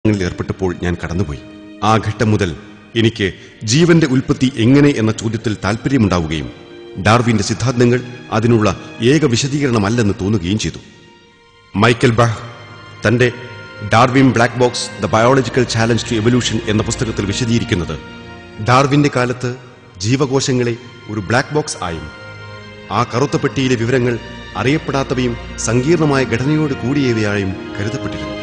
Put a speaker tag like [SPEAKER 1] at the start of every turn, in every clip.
[SPEAKER 1] ഏർപ്പെട്ടപ്പോൾ ഞാൻ കടന്നുപോയി. ആ ഘട്ടം മുതൽ എനിക്ക് ജീവന്റെ ഉൽപ്പത്തി എങ്ങനെ എന്ന ചോദ്യത്തിൽ താൽപര്യമുണ്ടാവുകയും ഡാർവിന്റെ സിദ്ധാന്തങ്ങൾ അതിനുള്ള ഏക വിശദീകരണമല്ലെന്ന് തോന്നുകയും ചെയ്തു. മൈക്കൽ ബഹ് തന്റെ Darwin black box the biological challenge to evolution എന്ന പുസ്തകത്തിൽ വിശദീകരിക്കുന്നത് ഡാർവിന്റെ കാലത്ത് ജീവകോശങ്ങളെ ഒരു ബ്ലാക്ക് ബോക്സ് ആയും ആ കറുത്ത പെട്ടിയിലെ വിവരങ്ങൾ അറിയപ്പെടാത്തവയും സങ്കീർണമായ ഘടനയോട് കൂടിയവയായും കരുതപ്പെട്ടിരുന്നു.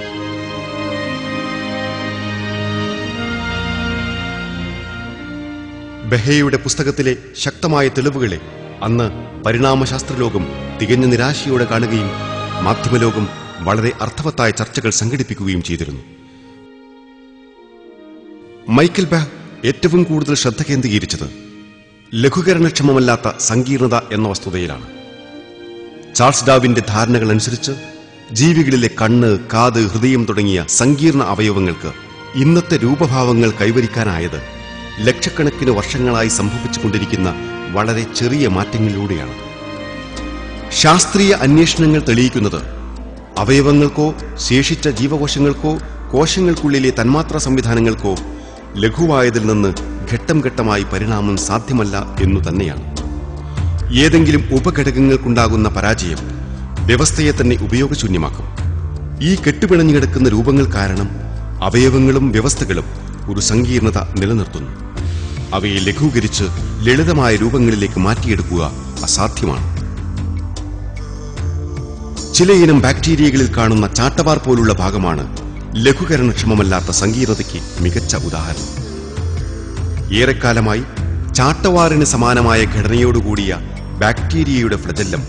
[SPEAKER 1] ബെഹയുടെ പുസ്തകത്തിലെ ശക്തമായ തെളിവുകളെ അന്ന് പരിണാമശാസ്ത്രലോകം തികഞ്ഞ നിരാശയോടെ കാണുകയും മാധ്യമലോകം വളരെ അർത്ഥവത്തായ ചർച്ചകൾ സംഘടിപ്പിക്കുകയും ചെയ്തിരുന്നു. മൈക്കൽ ബഹ് ഏറ്റവും കൂടുതൽ ശ്രദ്ധ കേന്ദ്രീകരിച്ചത് ലഘൂകരണക്ഷമമല്ലാത്ത സങ്കീർണത എന്ന വസ്തുതയിലാണ്. ചാൾസ് ഡാർവിന്റെ ധാരണകൾ അനുസരിച്ച് ജീവികളിലെ കണ്ണ്, കാത്, ഹൃദയം തുടങ്ങിയ സങ്കീർണ അവയവങ്ങൾക്ക് ഇന്നത്തെ രൂപഭാവങ്ങൾ കൈവരിക്കാനായത് ലക്ഷക്കണക്കിന് വർഷങ്ങളായി സംഭവിച്ചുകൊണ്ടിരിക്കുന്ന വളരെ ചെറിയ മാറ്റങ്ങളിലൂടെയാണ്. ശാസ്ത്രീയ അന്വേഷണങ്ങൾ തെളിയിക്കുന്നത് അവയവങ്ങൾക്കോ ശേഷിച്ച ജീവകോശങ്ങൾക്കോ കോശങ്ങൾക്കുള്ളിലെ തന്മാത്രാ സംവിധാനങ്ങൾക്കോ ലഘുവായതിൽ നിന്ന് ഘട്ടം ഘട്ടമായി പരിണാമം സാധ്യമല്ല എന്നു തന്നെയാണ്. ഏതെങ്കിലും ഉപഘടകങ്ങൾക്കുണ്ടാകുന്ന പരാജയം വ്യവസ്ഥയെ തന്നെ ഉപയോഗശൂന്യമാക്കും. ഈ കെട്ടുപിണഞ്ഞു കിടക്കുന്ന രൂപങ്ങൾ കാരണം അവയവങ്ങളും വ്യവസ്ഥകളും ഒരു സങ്കീർണത നിലനിർത്തുന്നു. അവയെ ലഘൂകരിച്ച് ലളിതമായ രൂപങ്ങളിലേക്ക് മാറ്റിയെടുക്കുക അസാധ്യമാണ്. ചിലയിനം ബാക്ടീരിയകളിൽ കാണുന്ന ചാട്ടവാർ പോലുള്ള ഭാഗമാണ് ലഘൂകരണക്ഷമമല്ലാത്ത സങ്കീർണതയ്ക്ക് മികച്ച ഉദാഹരണം. ഏറെക്കാലമായി ചാട്ടവാറിന് സമാനമായ ഘടനയോടുകൂടിയ ബാക്ടീരിയയുടെ ഫ്ലജല്ലം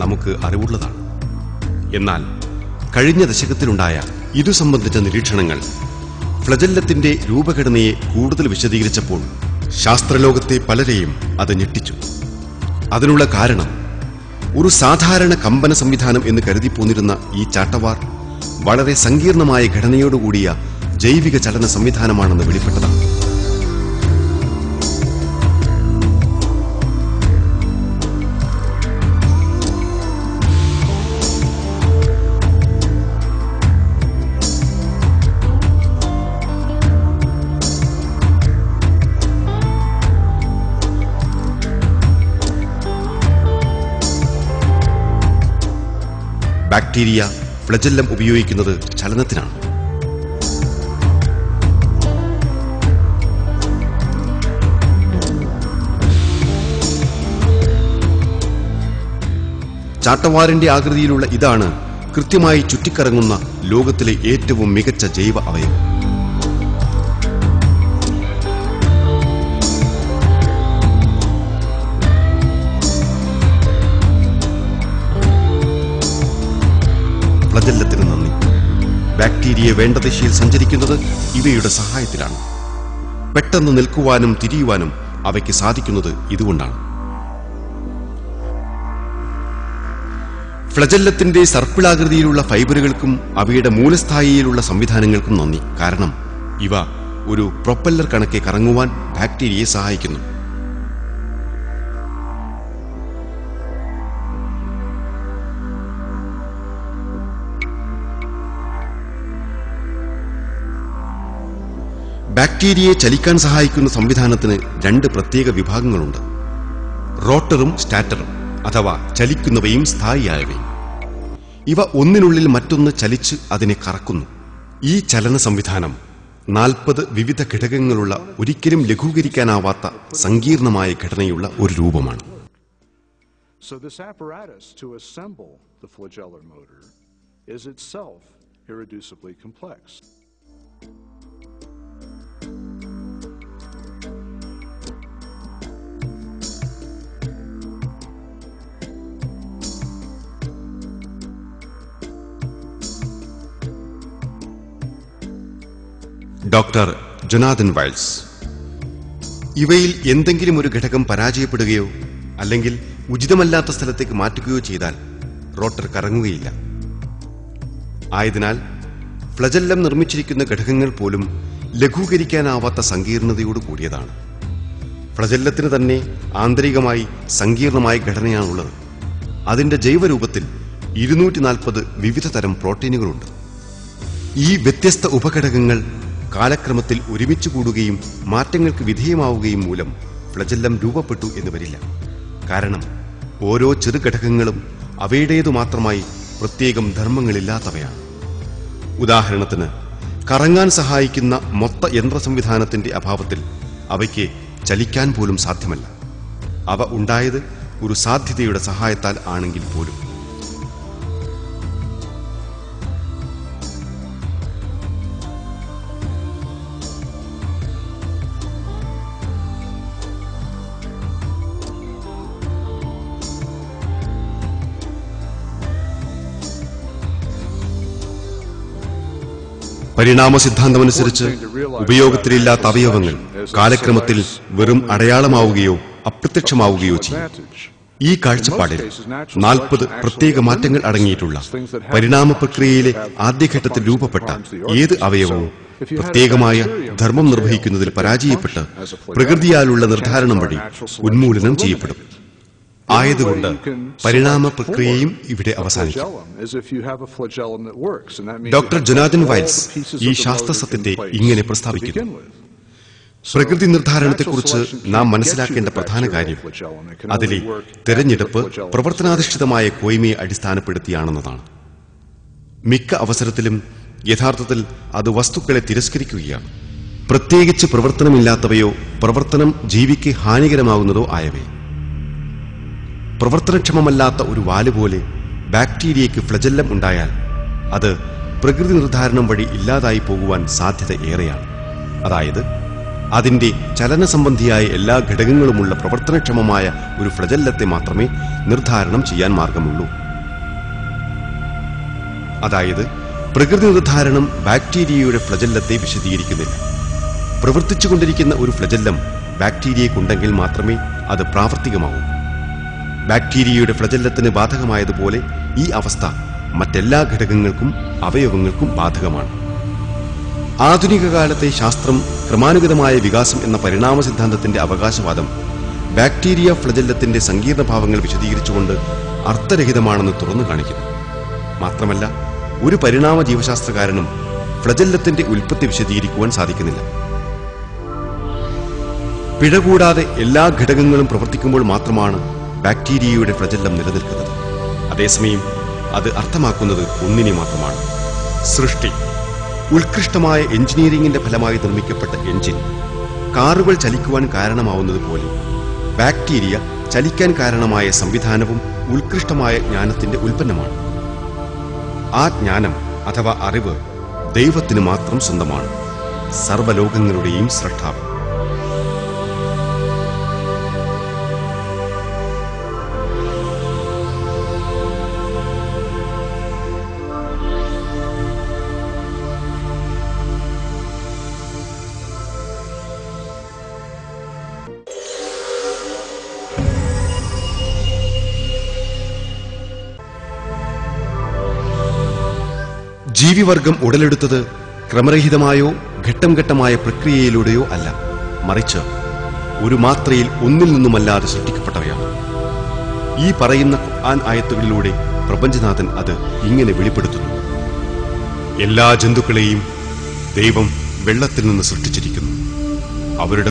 [SPEAKER 1] നമുക്ക് അറിവുള്ളതാണ്. എന്നാൽ കഴിഞ്ഞ ദശകത്തിലുണ്ടായ ഇതു സംബന്ധിച്ച നിരീക്ഷണങ്ങൾ ഫ്ലജല്ലത്തിന്റെ രൂപഘടനയെ കൂടുതൽ വിശദീകരിച്ചപ്പോൾ ശാസ്ത്രലോകത്തെ പലരെയും അത് ഞെട്ടിച്ചു. അതിനുള്ള കാരണം ഒരു സാധാരണ കമ്പന സംവിധാനം എന്ന് കരുതിപ്പോന്നിരുന്ന ഈ ചാട്ടവാർ വളരെ സങ്കീർണമായ ഘടനയോടുകൂടിയ ജൈവിക ചലന സംവിധാനമാണെന്ന് വെളിപ്പെട്ടതാണ്. ബാക്ടീരിയ ഫ്ലജല്ലം ഉപയോഗിക്കുന്നത് ചലനത്തിനാണ്. ചാട്ടവാറിന്റെ ആകൃതിയിലുള്ള ഇതാണ് കൃത്യമായി ചുറ്റിക്കറങ്ങുന്ന ലോകത്തിലെ ഏറ്റവും മികച്ച ജൈവ അവയവം. ഫ്ലജല്ലത്തിന് നന്ദി. ബാക്ടീരിയ വേണ്ട ദിശയിൽ സഞ്ചരിക്കുന്നത് ഇവയുടെ സഹായത്തിലാണ്. പെട്ടെന്ന് നിൽക്കുവാനും തിരിയുവാനും അവയ്ക്ക് സാധിക്കുന്നത് ഇതുകൊണ്ടാണ്. ഫ്ലജല്ലത്തിന്റെ സർപ്പിളാകൃതിയിലുള്ള ഫൈബറുകൾക്കും അവയുടെ മൂലസ്ഥായിയിലുള്ള സംവിധാനങ്ങൾക്കും നന്ദി. കാരണം ഇവ ഒരു പ്രൊപ്പല്ലർ കണക്കെ കറങ്ങുവാൻ ബാക്ടീരിയയെ സഹായിക്കുന്നു. ബാക്ടീരിയയെ ചലിക്കാൻ സഹായിക്കുന്ന സംവിധാനത്തിന് രണ്ട് പ്രത്യേക വിഭാഗങ്ങളുണ്ട്: റോട്ടറും സ്റ്റാറ്ററും, അഥവാ ചലിക്കുന്നവയും സ്ഥായിയായവയും. ഇവ ഒന്നിനുള്ളിൽ മറ്റൊന്ന് ചലിച്ച് അതിനെ കറക്കുന്നു. ഈ ചലന സംവിധാനം 40 വിവിധ ഘടകങ്ങളുള്ള ഒരിക്കലും ലഘൂകരിക്കാനാവാത്ത സങ്കീർണമായ ഘടനയുള്ള ഒരു രൂപമാണ്.
[SPEAKER 2] So this apparatus to assemble the flagellar motor is itself irreducibly complex.
[SPEAKER 1] Doctor Jonathan Wells. ഇവയിൽ എന്തെങ്കിലും ഒരു ഘടകം പരാജയപ്പെടുകയോ അല്ലെങ്കിൽ ഉചിതമല്ലാത്ത സ്ഥലത്തേക്ക് മാറ്റുകയോ ചെയ്താൽ റോട്ടർ കറങ്ങുകയില്ല. ആയതിനാൽ ഫ്ലജല്ലം നിർമ്മിച്ചിരിക്കുന്ന ഘടകങ്ങൾ പോലും ലഘൂകരിക്കാനാവാത്ത സങ്കീർണതയോട് കൂടിയതാണ്. ഫ്ലജല്ലത്തിന് തന്നെ ആന്തരികമായി സങ്കീർണമായ ഘടനയാണുള്ളത്. അതിന്റെ ജൈവരൂപത്തിൽ 240 വിവിധ തരം പ്രോട്ടീനുകളുണ്ട്. ഈ വ്യത്യസ്ത ഉപഘടകങ്ങൾ കാലക്രമത്തിൽ ഒരുമിച്ച് കൂടുകയും മാറ്റങ്ങൾക്ക് വിധേയമാവുകയും മൂലം ഫ്ലജല്ലം രൂപപ്പെട്ടു എന്ന് വരില്ല. കാരണം ഓരോ ചെറുഘടകങ്ങളും അവയുടേതു മാത്രമായി പ്രത്യേകം ധർമ്മങ്ങളില്ലാത്തവയാണ്. ഉദാഹരണത്തിന്, കറങ്ങാൻ സഹായിക്കുന്ന മൊത്ത യന്ത്ര സംവിധാനത്തിന്റെ അഭാവത്തിൽ അവയ്ക്ക് ചലിക്കാൻ പോലും സാധ്യമല്ല. അവ ഉണ്ടായത് ഒരു സാധ്യതയുടെ സഹായത്താൽ ആണെങ്കിൽ പോലും. പരിണാമ സിദ്ധാന്തമനുസരിച്ച് ഉപയോഗത്തിലില്ലാത്ത അവയവങ്ങൾ കാലക്രമത്തിൽ വെറും അടയാളമാവുകയോ അപ്രത്യക്ഷമാവുകയോ ചെയ്യും. ഈ കാഴ്ചപ്പാടിൽ 40 പ്രത്യേക മാറ്റങ്ങൾ അടങ്ങിയിട്ടുള്ള പരിണാമ പ്രക്രിയയിലെ ആദ്യഘട്ടത്തിൽ രൂപപ്പെട്ട ഏത് അവയവവും പ്രത്യേകമായ ധർമ്മം നിർവഹിക്കുന്നതിൽ പരാജയപ്പെട്ട് പ്രകൃതിയാലുള്ള നിർദ്ധാരണം വഴി ഉന്മൂലനം ചെയ്യപ്പെടും. ആയതുകൊണ്ട് പരിണാമ പ്രക്രിയയും ഇവിടെ അവസാനിക്കും. ഡോക്ടർ ജൊനാഥൻ വൈൽസ് ഈ ശാസ്ത്രസത്യത്തെ ഇങ്ങനെ പ്രസ്താവിക്കുന്നു: പ്രകൃതി നിർദ്ധാരണത്തെക്കുറിച്ച് നാം മനസ്സിലാക്കേണ്ട പ്രധാന കാര്യം അതിലെ തെരഞ്ഞെടുപ്പ് പ്രവർത്തനാധിഷ്ഠിതമായ കോയ്മയെ അടിസ്ഥാനപ്പെടുത്തിയാണെന്നതാണ്. മിക്ക അവസരത്തിലും യഥാർത്ഥത്തിൽ അത് വസ്തുക്കളെ തിരസ്കരിക്കുകയാണ്, പ്രത്യേകിച്ച് പ്രവർത്തനമില്ലാത്തവയോ പ്രവർത്തനം ജീവിക്ക് ഹാനികരമാകുന്നതോ ആയവയെ. പ്രവർത്തനക്ഷമമല്ലാത്ത ഒരു വാലുപോലെ ബാക്ടീരിയയ്ക്ക് ഫ്ലജല്ലം ഉണ്ടായാൽ അത് പ്രകൃതി നിർദ്ധാരണം വഴി ഇല്ലാതായി പോകുവാൻ സാധ്യത ഏറെയാണ്. അതായത് അതിന്റെ ചലന സംബന്ധിയായ എല്ലാ ഘടകങ്ങളുമുള്ള പ്രവർത്തനക്ഷമമായ ഒരു ഫ്ലജല്ലത്തെ മാത്രമേ നിർദ്ധാരണം ചെയ്യാൻ മാർഗമുള്ളൂ. അതായത് പ്രകൃതി നിർദ്ധാരണം ബാക്ടീരിയയുടെ ഫ്ലജല്ലത്തെ വിശദീകരിക്കുന്നില്ല. പ്രവർത്തിച്ചുകൊണ്ടിരിക്കുന്ന ഒരു ഫ്ലജല്ലം ബാക്ടീരിയയ്ക്കുണ്ടെങ്കിൽ മാത്രമേ അത് പ്രാവർത്തികമാവൂ. ബാക്ടീരിയയുടെ ഫ്ലജല്ലത്തിന് ബാധകമായതുപോലെ ഈ അവസ്ഥ മറ്റെല്ലാ ഘടകങ്ങൾക്കും അവയവങ്ങൾക്കും ബാധകമാണ്. ആധുനിക കാലത്തെ ശാസ്ത്രം ക്രമാനുഗതമായ വികാസം എന്ന പരിണാമ സിദ്ധാന്തത്തിന്റെ അവകാശവാദം ബാക്ടീരിയ ഫ്ലജല്ലത്തിന്റെ സങ്കീർണ ഭാവങ്ങൾ വിശദീകരിച്ചുകൊണ്ട് അർത്ഥരഹിതമാണെന്ന് തുറന്നു കാണിക്കുന്നു. മാത്രമല്ല, ഒരു പരിണാമ ജീവശാസ്ത്രകാരനും ഫ്ലജല്ലത്തിന്റെ ഉൽപ്പത്തി വിശദീകരിക്കുവാൻ സാധിക്കുന്നില്ല. പിഴകൂടാതെ എല്ലാ ഘടകങ്ങളും പ്രവർത്തിക്കുമ്പോൾ മാത്രമാണ് ബാക്ടീരിയയുടെ ഫ്ലജല്ലം നിലനിൽക്കുന്നത്. അതേസമയം അത് അർത്ഥമാക്കുന്നത് ഒന്നിനെ മാത്രമാണ്: സൃഷ്ടി. ഉത്കൃഷ്ടമായ എഞ്ചിനീയറിംഗിന്റെ ഫലമായി നിർമ്മിക്കപ്പെട്ട എഞ്ചിൻ കാറുകൾ ചലിക്കുവാൻ കാരണമാവുന്നത് പോലെ ബാക്ടീരിയ ചലിക്കാൻ കാരണമായ സംവിധാനവും ഉത്കൃഷ്ടമായ ജ്ഞാനത്തിന്റെ ഉൽപ്പന്നമാണ്. ആ ജ്ഞാനം അഥവാ അറിവ് ദൈവത്തിന് മാത്രം സ്വന്തമാണ്, സർവ്വലോകങ്ങളുടെയും സ്രഷ്ടാവ്. ജീവിവർഗം ഉടലെടുത്തത് ക്രമരഹിതമായോ ഘട്ടം ഘട്ടമായ പ്രക്രിയയിലൂടെയോ അല്ല, മറിച്ച് ഒരു മാത്രയിൽ ഒന്നിൽ നിന്നുമല്ലാതെ സൃഷ്ടിക്കപ്പെട്ടവയാണ്. ഈ പറയുന്ന ഖുർആൻ ആയത്തുകളിലൂടെ പ്രപഞ്ചനാഥൻ അത് ഇങ്ങനെ വെളിപ്പെടുത്തുന്നു: എല്ലാ ജന്തുക്കളെയും ദൈവം വെള്ളത്തിൽ നിന്ന് സൃഷ്ടിച്ചിരിക്കുന്നു. അവരുടെ